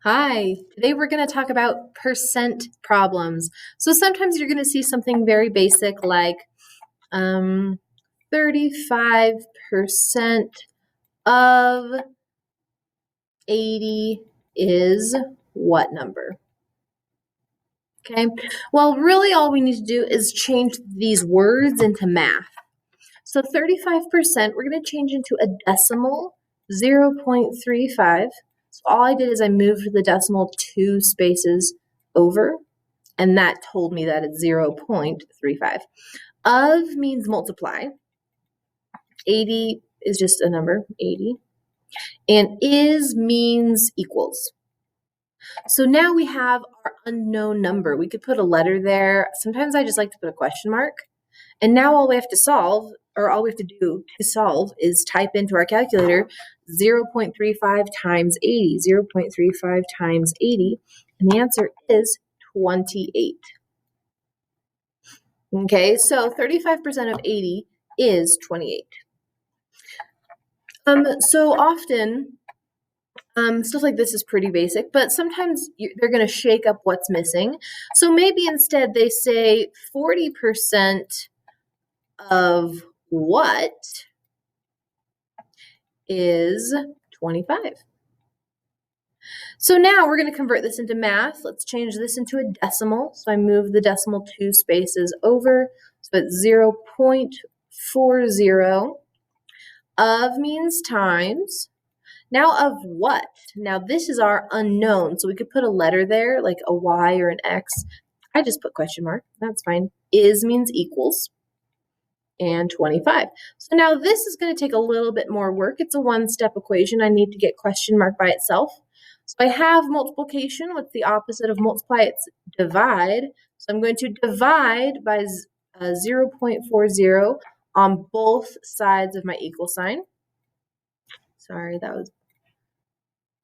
Hi, today we're going to talk about percent problems. So sometimes you're going to see something very basic like 35% of 80 is what number? Okay, well, really all we need to do is change these words into math. So 35%, we're going to change into a decimal, 0.35. So all I did is I moved the decimal 2 spaces over, and that told me that it's 0.35. Of means multiply. 80 is just a number, 80. And is means equals. So now we have our unknown number. We could put a letter there. Sometimes I just like to put a question mark. And now all we have to solve, or all we have to do to solve, is type into our calculator 0.35 times 80, 0.35 times 80, and the answer is 28. Okay, so 35% of 80 is 28. So often, stuff like this is pretty basic, but sometimes they're going to shake up what's missing. So maybe instead they say 40% of what is 25. So now we're going to convert this into math. Let's change this into a decimal. So I move the decimal 2 spaces over. So it's 0.40. Of means times. Now of what? Now this is our unknown. So we could put a letter there, like a Y or an X. I just put question mark. That's fine. Is means equals. And 25. So now this is going to take a little bit more work. It's a one-step equation. I need to get question mark by itself. So I have multiplication. What's the opposite of multiply? It's divide. So I'm going to divide by 0.40 on both sides of my equal sign. Sorry, that was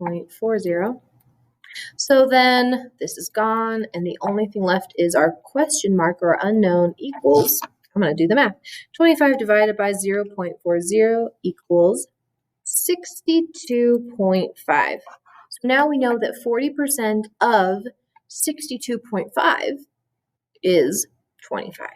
0.40. So then this is gone, and the only thing left is our question mark or unknown equals. I'm going to do the math. 25 divided by 0.40 equals 62.5. So now we know that 40% of 62.5 is 25.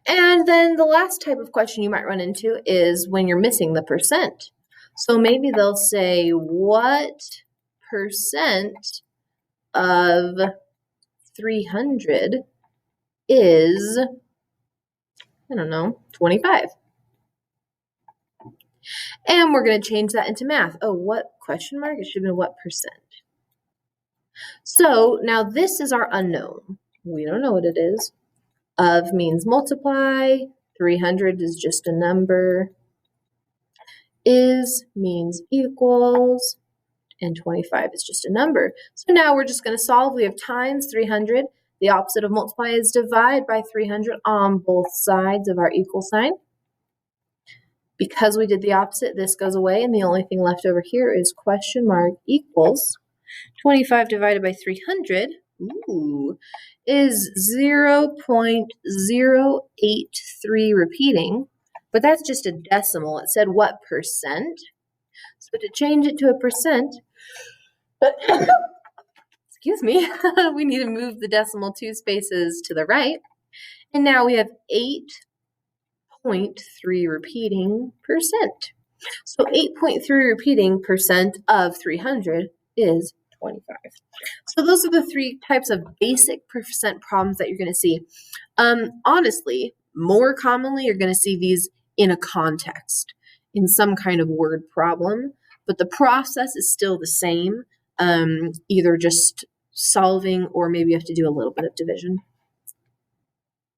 And then the last type of question you might run into is when you're missing the percent. So maybe they'll say, what percent of 300 is, I don't know, 25. And we're going to change that into math. Oh, what question mark? It should have been what percent. So now this is our unknown. We don't know what it is. Of means multiply. 300 is just a number. Is means equals. And 25 is just a number. So now we're just going to solve. We have times 300. The opposite of multiply is divide by 300 on both sides of our equal sign. Because we did the opposite, this goes away, and the only thing left over here is question mark equals 25 divided by 300 is 0.083 repeating, but that's just a decimal. It said what percent? So to change it to a percent, excuse me, we need to move the decimal 2 spaces to the right, and now we have 8.3 repeating percent. So 8.3 repeating percent of 300 is 25. So those are the 3 types of basic percent problems that you're going to see. Honestly, more commonly, you're going to see these in a context, in some kind of word problem, but the process is still the same, either just solving or maybe you have to do a little bit of division.